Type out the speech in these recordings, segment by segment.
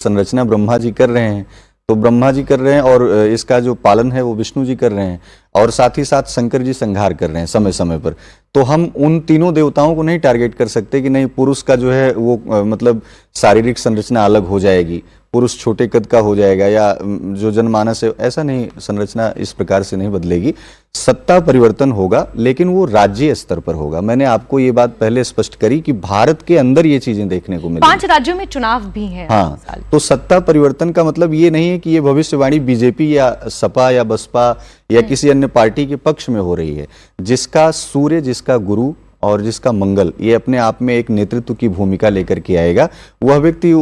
संरचना ब्रह्मा जी कर रहे हैं, तो ब्रह्मा जी कर रहे हैं और इसका जो पालन है वो विष्णु जी कर रहे हैं, और साथ ही साथ शंकर जी संहार कर रहे हैं समय समय पर। तो हम उन तीनों देवताओं को नहीं टारगेट कर सकते कि नहीं पुरुष का जो है वो मतलब शारीरिक संरचना अलग हो जाएगी, पुरुष छोटे कद का हो जाएगा, या जो जनमानस है, ऐसा नहीं, संरचना इस प्रकार से नहीं बदलेगी। सत्ता परिवर्तन होगा, लेकिन वो राज्य स्तर पर होगा। मैंने आपको ये बात पहले स्पष्ट करी कि भारत के अंदर ये चीजें देखने को मिलेंगी। 5 राज्यों में चुनाव भी है। हाँ, तो सत्ता परिवर्तन का मतलब ये नहीं है कि ये भविष्यवाणी बीजेपी या सपा या बसपा या किसी अन्य पार्टी के पक्ष में हो रही है। जिसका सूर्य, जिसका गुरु और जिसका मंगल ये अपने आप में एक नेतृत्व की भूमिका लेकर के आएगा, वह व्यक्ति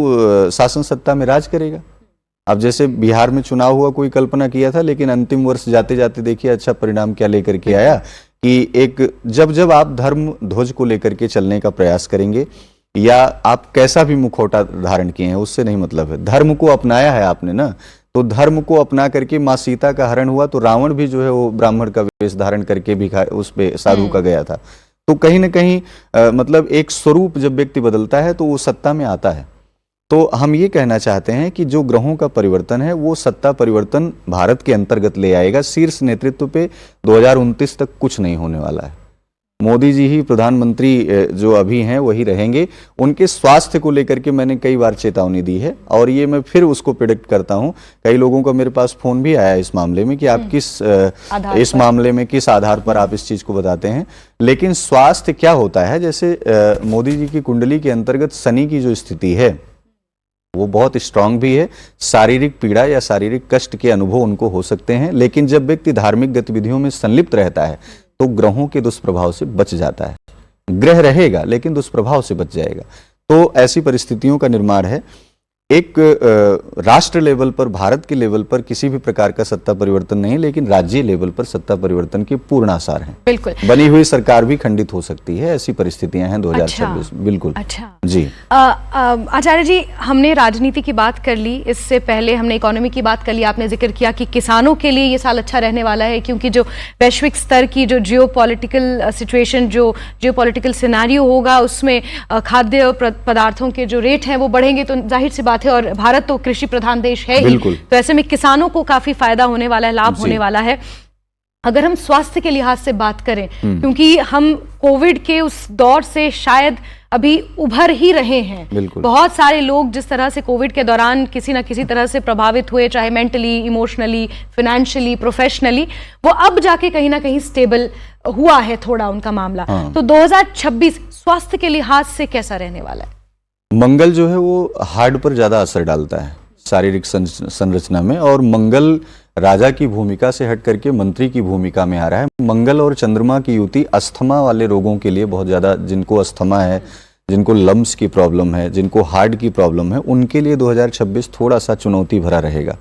शासन सत्ता में राज करेगा। अब जैसे बिहार में चुनाव हुआ, कोई कल्पना किया था, लेकिन अंतिम वर्ष जाते जाते देखिए अच्छा परिणाम क्या लेकर के आया कि एक जब आप धर्म ध्वज को लेकर के चलने का प्रयास करेंगे, या आप कैसा भी मुखौटा धारण किए हैं उससे नहीं मतलब है, धर्म को अपनाया है आपने ना, तो धर्म को अपना करके माँ सीता का हरण हुआ, तो रावण भी जो है वो ब्राह्मण का वेश धारण करके भी उस पे साधु का गया था। तो कहीं ना कहीं मतलब एक स्वरूप जब व्यक्ति बदलता है तो वो सत्ता में आता है। तो हम ये कहना चाहते हैं कि जो ग्रहों का परिवर्तन है वो सत्ता परिवर्तन भारत के अंतर्गत ले आएगा। शीर्ष नेतृत्व पे 2029 तक कुछ नहीं होने वाला है। मोदी जी ही प्रधानमंत्री जो अभी हैं वही रहेंगे। उनके स्वास्थ्य को लेकर के मैंने कई बार चेतावनी दी है, और ये मैं फिर उसको प्रेडिक्ट करता हूं। कई लोगों का मेरे पास फोन भी आया इस मामले में कि आप इस मामले में किस आधार पर आप इस चीज को बताते हैं। लेकिन स्वास्थ्य क्या होता है, जैसे मोदी जी की कुंडली के अंतर्गत शनि की जो स्थिति है वो बहुत स्ट्रांग भी है। शारीरिक पीड़ा या शारीरिक कष्ट के अनुभव उनको हो सकते हैं, लेकिन जब व्यक्ति धार्मिक गतिविधियों में संलिप्त रहता है तो ग्रहों के दुष्प्रभाव से बच जाता है। ग्रह रहेगा लेकिन दुष्प्रभाव से बच जाएगा। तो ऐसी परिस्थितियों का निर्माण है। एक राष्ट्र लेवल पर, भारत के लेवल पर किसी भी प्रकार का सत्ता परिवर्तन नहीं, लेकिन राज्य लेवल पर सत्ता परिवर्तन के पूर्ण आसार हैं। बिल्कुल। बनी हुई सरकार भी खंडित हो सकती है, ऐसी परिस्थितियां हैं 2026। बिल्कुल। अच्छा जी। आचार्य जी, हमने राजनीति की बात कर ली, इससे पहले हमने इकोनॉमी की बात कर ली। आपने जिक्र किया कि किसानों के लिए ये साल अच्छा रहने वाला है, क्योंकि जो वैश्विक स्तर की जो जियोपॉलिटिकल सिचुएशन, जो जियोपॉलिटिकल सिनेरियो होगा, उसमें खाद्य पदार्थों के जो रेट हैं वो बढ़ेंगे, तो जाहिर सी बात है, और भारत तो कृषि प्रधान देश है ही, तो ऐसे में किसानों को काफी फायदा होने वाला है, लाभ होने वाला है। अगर हम स्वास्थ्य के लिहाज से बात करें, क्योंकि हम कोविड के उस दौर से शायद अभी उभर ही रहे हैं। बहुत सारे लोग जिस तरह से कोविड के दौरान किसी ना किसी तरह से प्रभावित हुए, चाहे मेंटली, इमोशनली, फाइनेंशियली, प्रोफेशनली, वो अब जाके कहीं ना कहीं स्टेबल हुआ है थोड़ा उनका मामला। तो 2026 स्वास्थ्य के लिहाज से कैसा रहने वाला है? मंगल जो है वो हार्ट पर ज्यादा असर डालता है शारीरिक संरचना में, और मंगल राजा की भूमिका से हट करके मंत्री की भूमिका में आ रहा है। मंगल और चंद्रमा की युति अस्थमा वाले रोगों के लिए बहुत ज्यादा, जिनको अस्थमा है, जिनको लम्स की प्रॉब्लम है, जिनको हार्ट की प्रॉब्लम है, उनके लिए 2026 थोड़ा सा चुनौती भरा रहेगा।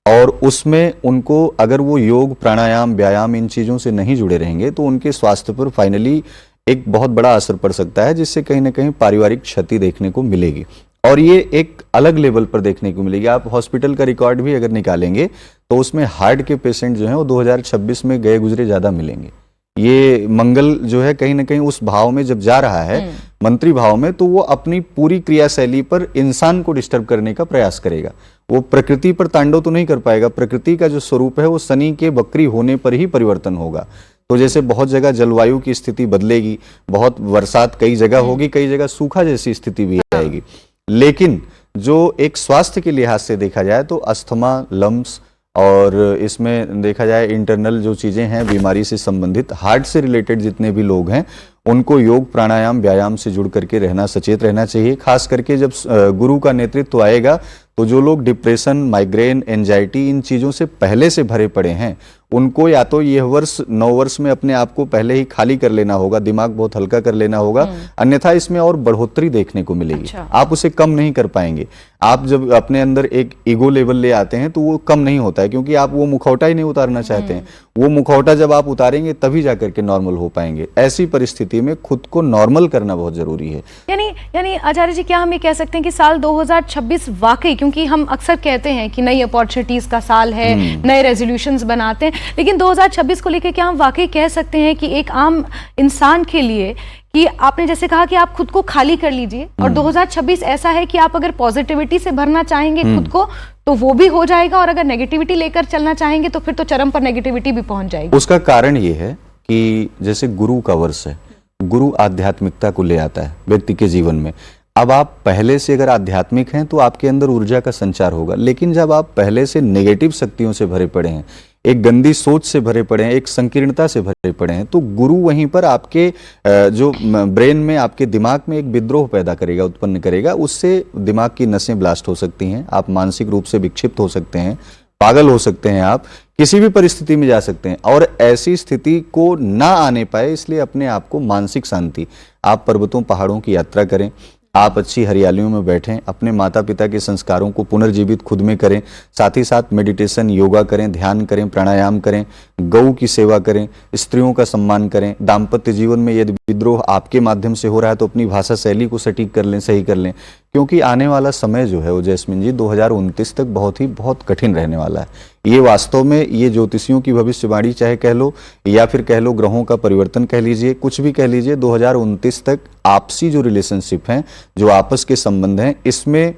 और उसमें उनको अगर वो योग, प्राणायाम, व्यायाम इन चीजों से नहीं जुड़े रहेंगे तो उनके स्वास्थ्य पर फाइनली एक बहुत बड़ा असर पड़ सकता है, जिससे कहीं ना कहीं पारिवारिक क्षति देखने को मिलेगी, और ये एक अलग लेवल पर देखने को मिलेगी। आप हॉस्पिटल का रिकॉर्ड भी अगर निकालेंगे तो उसमें हार्ट के पेशेंट जो हैं वो 2026 में गए गुजरे ज्यादा मिलेंगे। ये मंगल जो है कहीं ना कहीं उस भाव में जब जा रहा है, मंत्री भाव में, तो वो अपनी पूरी क्रियाशैली पर इंसान को डिस्टर्ब करने का प्रयास करेगा। वो प्रकृति पर तांडव तो नहीं कर पाएगा। प्रकृति का जो स्वरूप है वो शनि के वक्री होने पर ही परिवर्तन होगा। तो जैसे बहुत जगह जलवायु की स्थिति बदलेगी, बहुत बरसात कई जगह होगी, कई जगह सूखा जैसी स्थिति भी आएगी। लेकिन जो एक स्वास्थ्य के लिहाज से देखा जाए तो अस्थमा, लम्स, और इसमें देखा जाए इंटरनल जो चीजें हैं बीमारी से संबंधित, हार्ट से रिलेटेड जितने भी लोग हैं उनको योग, प्राणायाम, व्यायाम से जुड़ करके रहना, सचेत रहना चाहिए। खास करके जब गुरु का नेतृत्व आएगा तो जो लोग डिप्रेशन, माइग्रेन, एंजाइटी इन चीजों से पहले से भरे पड़े हैं, उनको या तो यह वर्ष 9 वर्ष में अपने आप को पहले ही खाली कर लेना होगा, दिमाग बहुत हल्का कर लेना होगा, अन्यथा इसमें और बढ़ोतरी देखने को मिलेगी। अच्छा। आप उसे कम नहीं कर पाएंगे। आप जब अपने अंदर एक ईगो लेवल ले आते हैं तो वो कम नहीं होता है, क्योंकि आप वो मुखौटा ही नहीं उतारना चाहते हैं। वो मुखौटा जब आप उतारेंगे तभी जाकर के नॉर्मल हो पाएंगे। ऐसी परिस्थिति में खुद को नॉर्मल करना बहुत जरूरी है। यानी आचार्य जी, क्या हम ये कह सकते हैं कि साल 2026 वाकई, क्योंकि हम अक्सर कहते हैं कि नई अपॉर्चुनिटीज का साल है, नए रेजोल्यूशंस बनाते हैं, लेकिन 2026 को लेकर क्या हम वाकई कह सकते हैं कि एक आम इंसान के लिए कि आपने जैसे कहा कि आप खुद को खाली कर लीजिए और 2026 ऐसा है कि आप अगर पॉजिटिविटी से भरना चाहेंगे खुद को तो वो भी हो जाएगा, और अगर नेगेटिविटी लेकर चलना चाहेंगे तो फिर तो चरम पर नेगेटिविटी भी पहुंच जाएगी। उसका कारण ये है कि जैसे गुरु का वर्ष है, गुरु आध्यात्मिकता को ले आता है व्यक्ति के जीवन में। अब आप पहले से अगर आध्यात्मिक हैं तो आपके अंदर ऊर्जा का संचार होगा, लेकिन जब आप पहले से नेगेटिव शक्तियों से भरे पड़े हैं, एक गंदी सोच से भरे पड़े हैं, एक संकीर्णता से भरे पड़े हैं, तो गुरु वहीं पर आपके जो ब्रेन में, आपके दिमाग में एक विद्रोह पैदा करेगा, उत्पन्न करेगा। उससे दिमाग की नसें ब्लास्ट हो सकती हैं, आप मानसिक रूप से विक्षिप्त हो सकते हैं, पागल हो सकते हैं, आप किसी भी परिस्थिति में जा सकते हैं। और ऐसी स्थिति को ना आने पाए इसलिए अपने आप को मानसिक शांति, आप पर्वतों पहाड़ों की यात्रा करें, आप अच्छी हरियालियों में बैठें, अपने माता पिता के संस्कारों को पुनर्जीवित खुद में करें, साथ ही साथ मेडिटेशन, योगा करें, ध्यान करें, प्राणायाम करें, गौ की सेवा करें, स्त्रियों का सम्मान करें। दाम्पत्य जीवन में यदि विद्रोह आपके माध्यम से हो रहा है तो अपनी भाषा शैली को सटीक कर लें, सही कर लें, क्योंकि आने वाला समय जो है वो जैस्मिन जी 2029 तक बहुत कठिन रहने वाला है। ये वास्तव में ये ज्योतिषियों की भविष्यवाणी चाहे कह लो या फिर कह लो ग्रहों का परिवर्तन कह लीजिए, कुछ भी कह लीजिए, 2029 तक आपसी जो रिलेशनशिप हैं, जो आपस के संबंध हैं, इसमें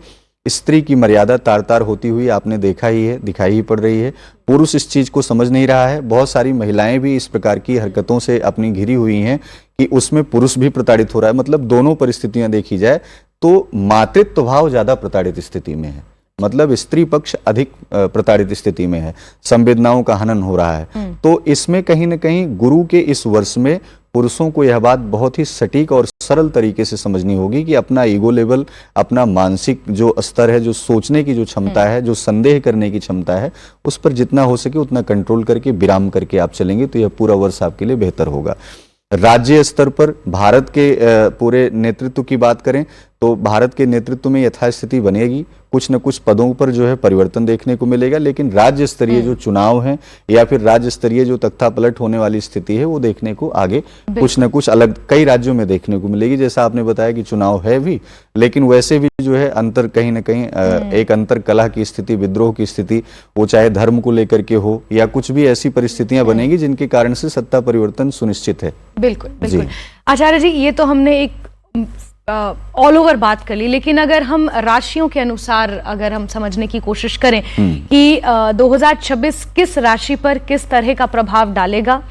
स्त्री की मर्यादा तार तार होती हुई आपने देखा ही है, दिखाई ही पड़ रही है। पुरुष इस चीज को समझ नहीं रहा है। बहुत सारी महिलाएं भी इस प्रकार की हरकतों से अपनी घिरी हुई हैं कि उसमें पुरुष भी प्रताड़ित हो रहा है। मतलब दोनों परिस्थितियां देखी जाए तो मातृत्व भाव ज्यादा प्रताड़ित स्थिति में है, मतलब स्त्री पक्ष अधिक प्रताड़ित स्थिति में है, संवेदनाओं का हनन हो रहा है। तो इसमें कहीं ना कहीं गुरु के इस वर्ष में पुरुषों को यह बात बहुत ही सटीक और सरल तरीके से समझनी होगी कि अपना ईगो लेवल, अपना मानसिक जो स्तर है, जो सोचने की जो क्षमता है, जो संदेह करने की क्षमता है, उस पर जितना हो सके उतना कंट्रोल करके विराम करके आप चलेंगे तो यह पूरा वर्ष आपके लिए बेहतर होगा। राज्य स्तर पर भारत के पूरे नेतृत्व की बात करें तो भारत के नेतृत्व में यथास्थिति बनेगी, कुछ न कुछ पदों पर जो है परिवर्तन देखने को मिलेगा, लेकिन राज्य स्तरीय जो चुनाव है या फिर राज्य स्तरीय जो तख्ता पलट होने वाली स्थिति है वो देखने को आगे कुछ न कुछ अलग कई राज्यों में देखने को मिलेगी। जैसा आपने बताया कि चुनाव है भी, लेकिन वैसे भी जो है अंतर कहीं ना कहीं एक अंतर कलह की स्थिति, विद्रोह की स्थिति, वो चाहे धर्म को लेकर के हो या कुछ भी ऐसी परिस्थितियां बनेगी जिनके कारण से सत्ता परिवर्तन सुनिश्चित है। बिल्कुल बिल्कुल। आचार्य जी, ये तो हमने एक ऑल ओवर बात कर ली, लेकिन अगर हम राशियों के अनुसार अगर हम समझने की कोशिश करें कि 2026 किस राशि पर किस तरह का प्रभाव डालेगा,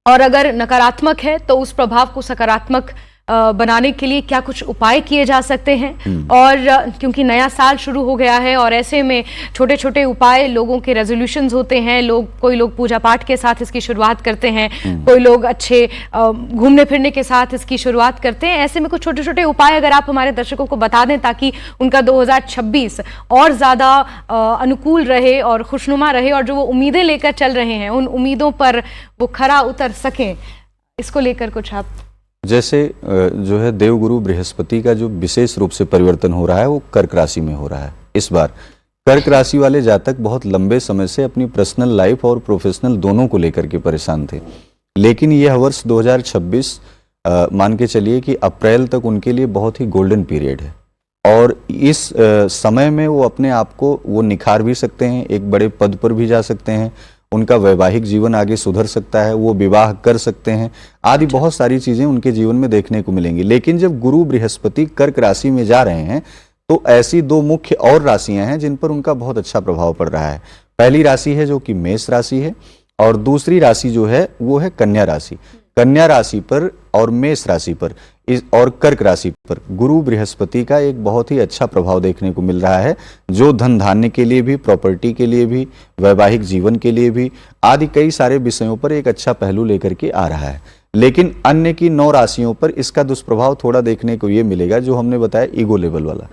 और अगर नकारात्मक है तो उस प्रभाव को सकारात्मक बनाने के लिए क्या कुछ उपाय किए जा सकते हैं। और क्योंकि नया साल शुरू हो गया है और ऐसे में छोटे छोटे उपाय, लोगों के रेजोल्यूशंस होते हैं, कोई लोग पूजा पाठ के साथ इसकी शुरुआत करते हैं, कोई लोग अच्छे घूमने फिरने के साथ इसकी शुरुआत करते हैं। ऐसे में कुछ छोटे छोटे उपाय अगर आप हमारे दर्शकों को बता दें ताकि उनका 2026 और ज़्यादा अनुकूल रहे और खुशनुमा रहे, और जो वो उम्मीदें लेकर चल रहे हैं उन उम्मीदों पर वो खरा उतर सकें, इसको लेकर कुछ आप। जैसे जो है देवगुरु बृहस्पति का जो विशेष रूप से परिवर्तन हो रहा है वो कर्क राशि में हो रहा है। इस बार कर्क राशि वाले जातक बहुत लंबे समय से अपनी पर्सनल लाइफ और प्रोफेशनल दोनों को लेकर के परेशान थे, लेकिन यह वर्ष 2026 मान के चलिए कि अप्रैल तक उनके लिए बहुत ही गोल्डन पीरियड है, और इस समय में वो अपने आप को वो निखार भी सकते हैं, एक बड़े पद पर भी जा सकते हैं, उनका वैवाहिक जीवन आगे सुधर सकता है, वो विवाह कर सकते हैं, आदि बहुत सारी चीजें उनके जीवन में देखने को मिलेंगी। लेकिन जब गुरु बृहस्पति कर्क राशि में जा रहे हैं तो ऐसी दो मुख्य और राशियां हैं जिन पर उनका बहुत अच्छा प्रभाव पड़ रहा है। पहली राशि है जो कि मेष राशि है, और दूसरी राशि जो है वो है कन्या राशि। कन्या राशि पर और मेष राशि पर और कर्क राशि पर गुरु बृहस्पति का एक बहुत ही अच्छा प्रभाव देखने को मिल रहा है, जो धन धान्य के लिए भी, प्रॉपर्टी के लिए भी, वैवाहिक जीवन के लिए भी, आदि कई सारे विषयों पर एक अच्छा पहलू लेकर के आ रहा है। लेकिन अन्य की 9 राशियों पर इसका दुष्प्रभाव थोड़ा देखने को ये मिलेगा, जो हमने बताया ईगो लेवल वाला।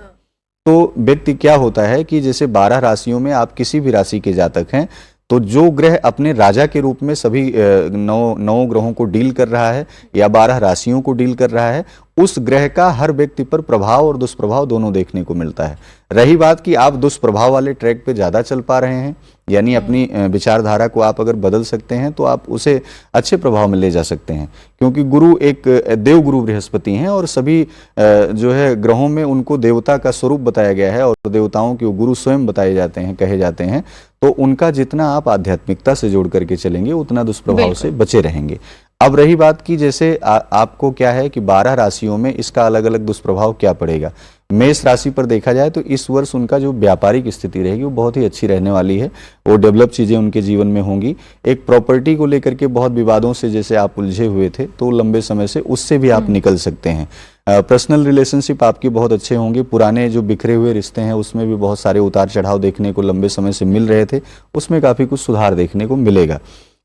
तो व्यक्ति क्या होता है कि जैसे 12 राशियों में आप किसी भी राशि के जातक हैं तो जो ग्रह अपने राजा के रूप में सभी 9 ग्रहों को डील कर रहा है या 12 राशियों को डील कर रहा है, उस ग्रह का हर व्यक्ति पर प्रभाव और दुष्प्रभाव दोनों देखने को मिलता है। रही बात कि आप दुष्प्रभाव वाले ट्रैक पे ज्यादा चल पा रहे हैं, यानी अपनी विचारधारा को आप अगर बदल सकते हैं तो आप उसे अच्छे प्रभाव में ले जा सकते हैं, क्योंकि गुरु एक देव गुरु बृहस्पति हैं और सभी जो है ग्रहों में उनको देवता का स्वरूप बताया गया है और देवताओं के गुरु स्वयं बताए जाते हैं, कहे जाते हैं। तो उनका जितना आप आध्यात्मिकता से जोड़ करके चलेंगे उतना दुष्प्रभाव से बचे रहेंगे। अब रही बात की जैसे आपको क्या है कि 12 राशियों में इसका अलग अलग दुष्प्रभाव क्या पड़ेगा। मेष राशि पर देखा जाए तो इस वर्ष उनका जो व्यापारिक स्थिति रहेगी वो बहुत ही अच्छी रहने वाली है। वो डेवलप चीज़ें उनके जीवन में होंगी। एक प्रॉपर्टी को लेकर के बहुत विवादों से जैसे आप उलझे हुए थे तो लंबे समय से उससे भी आप निकल सकते हैं। पर्सनल रिलेशनशिप आपके बहुत अच्छे होंगे। पुराने जो बिखरे हुए रिश्ते हैं उसमें भी बहुत सारे उतार चढ़ाव देखने को लंबे समय से मिल रहे थे, उसमें काफ़ी कुछ सुधार देखने को मिलेगा।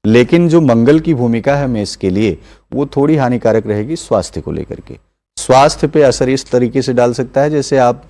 लेकिन जो मंगल की भूमिका है मेष के लिए वो थोड़ी हानिकारक रहेगी स्वास्थ्य को लेकर के। स्वास्थ्य पे असर इस तरीके से डाल सकता है जैसे आप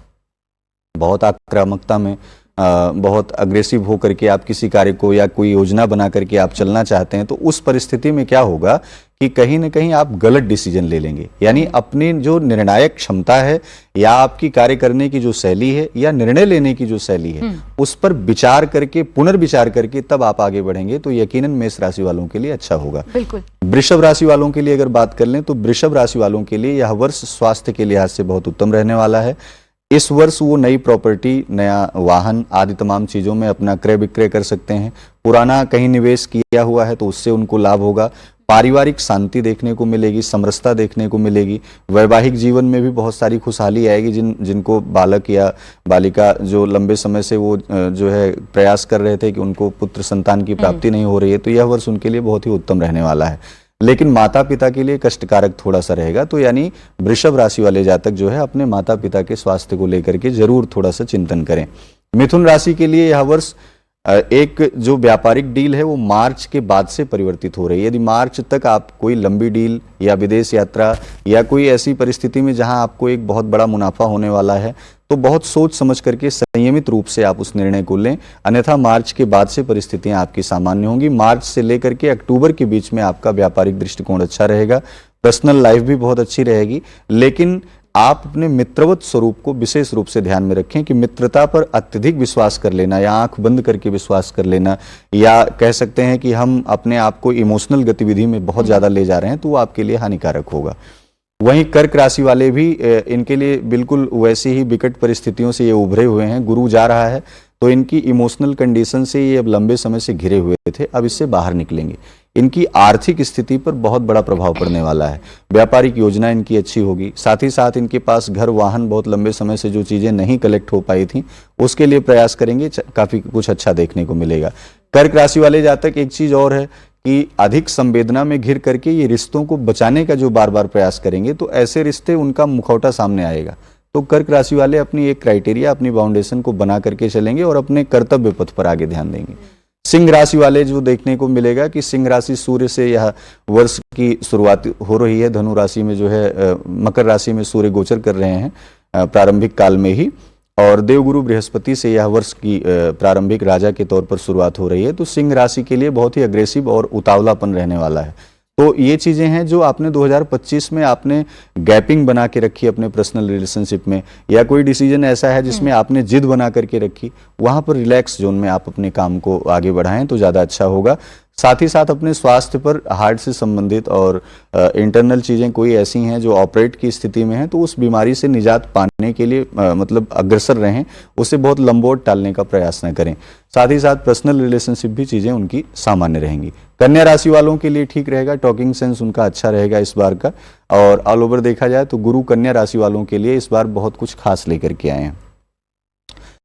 बहुत आक्रामकता में बहुत अग्रेसिव होकर के आप किसी कार्य को या कोई योजना बना करके आप चलना चाहते हैं, तो उस परिस्थिति में क्या होगा कि कहीं ना कहीं आप गलत डिसीजन ले लेंगे। यानी अपनी जो निर्णायक क्षमता है या आपकी कार्य करने की जो शैली है या निर्णय लेने की जो शैली है उस पर विचार करके पुनर्विचार करके तब आप आगे बढ़ेंगे तो यकीनन मेष राशि वालों के लिए अच्छा होगा। बिल्कुल। वृषभ राशि वालों के लिए अगर बात कर लें तो वृषभ राशि वालों के लिए यह वर्ष स्वास्थ्य के लिहाज से बहुत उत्तम रहने वाला है। इस वर्ष वो नई प्रॉपर्टी, नया वाहन आदि तमाम चीज़ों में अपना क्रय विक्रय कर सकते हैं। पुराना कहीं निवेश किया हुआ है तो उससे उनको लाभ होगा। पारिवारिक शांति देखने को मिलेगी, समरसता देखने को मिलेगी। वैवाहिक जीवन में भी बहुत सारी खुशहाली आएगी। जिनको बालक या बालिका जो लंबे समय से वो जो है प्रयास कर रहे थे कि उनको पुत्र संतान की प्राप्ति नहीं हो रही है, तो यह वर्ष उनके लिए बहुत ही उत्तम रहने वाला है। लेकिन माता पिता के लिए कष्टकारक थोड़ा सा रहेगा। तो यानी वृषभ राशि वाले जातक जो है अपने माता पिता के स्वास्थ्य को लेकर के जरूर थोड़ा सा चिंतन करें। मिथुन राशि के लिए यह वर्ष एक जो व्यापारिक डील है वो मार्च के बाद से परिवर्तित हो रही है। यदि मार्च तक आप कोई लंबी डील या विदेश यात्रा या कोई ऐसी परिस्थिति में जहां आपको एक बहुत बड़ा मुनाफा होने वाला है तो बहुत सोच समझ करके संयमित रूप से आप उस निर्णय को लें, अन्यथा मार्च के बाद से परिस्थितियां आपकी सामान्य होंगी। मार्च से लेकर के अक्टूबर के बीच में आपका व्यापारिक दृष्टिकोण अच्छा रहेगा। पर्सनल लाइफ भी बहुत अच्छी रहेगी। लेकिन आप अपने मित्रवत स्वरूप को विशेष रूप से ध्यान में रखें कि मित्रता पर अत्यधिक विश्वास कर लेना या आंख बंद करके विश्वास कर लेना या कह सकते हैं कि हम अपने आप को इमोशनल गतिविधि में बहुत ज़्यादा ले जा रहे हैं तो वो आपके लिए हानिकारक होगा। वहीं कर्क राशि वाले भी इनके लिए बिल्कुल वैसी ही विकट परिस्थितियों से ये उभरे हुए हैं। गुरु जा रहा है तो इनकी इमोशनल कंडीशन से ये अब लंबे समय से घिरे हुए थे, अब इससे बाहर निकलेंगे। इनकी आर्थिक स्थिति पर बहुत बड़ा प्रभाव पड़ने वाला है। व्यापारिक योजना इनकी अच्छी होगी। साथ ही साथ इनके पास घर वाहन बहुत लंबे समय से जो चीज़ें नहीं कलेक्ट हो पाई थी उसके लिए प्रयास करेंगे, काफ़ी कुछ अच्छा देखने को मिलेगा। कर्क राशि वाले जातक एक चीज़ और है कि अधिक संवेदना में घिर करके ये रिश्तों को बचाने का जो बार बार प्रयास करेंगे तो ऐसे रिश्ते उनका मुखौटा सामने आएगा। तो कर्क राशि वाले अपनी एक क्राइटेरिया, अपनी बाउंडेशन को बना करके चलेंगे और अपने कर्तव्य पथ पर आगे ध्यान देंगे। सिंह राशि वाले जो देखने को मिलेगा कि सिंह राशि सूर्य से यह वर्ष की शुरुआत हो रही है। धनु राशि में जो है मकर राशि में सूर्य गोचर कर रहे हैं प्रारंभिक काल में ही, और देवगुरु बृहस्पति से यह वर्ष की प्रारंभिक राजा के तौर पर शुरुआत हो रही है। तो सिंह राशि के लिए बहुत ही अग्रेसिव और उतावलापन रहने वाला है। तो ये चीज़ें हैं जो आपने 2025 में आपने गैपिंग बना के रखी अपने पर्सनल रिलेशनशिप में, या कोई डिसीजन ऐसा है जिसमें आपने जिद बना करके रखी, वहाँ पर रिलैक्स जोन में आप अपने काम को आगे बढ़ाएं तो ज़्यादा अच्छा होगा। साथ ही साथ अपने स्वास्थ्य पर, हार्ट से संबंधित और इंटरनल चीज़ें कोई ऐसी हैं जो ऑपरेट की स्थिति में हैं तो उस बीमारी से निजात पाने के लिए मतलब अग्रसर रहें, उसे बहुत लंबोट टालने का प्रयास न करें। साथ ही साथ पर्सनल रिलेशनशिप भी चीज़ें उनकी सामान्य रहेंगी। कन्या राशि वालों के लिए ठीक रहेगा, टॉकिंग सेंस उनका अच्छा रहेगा इस बार का। और ऑल ओवर देखा जाए तो गुरु कन्या राशि वालों के लिए इस बार बहुत कुछ खास लेकर के आए हैं।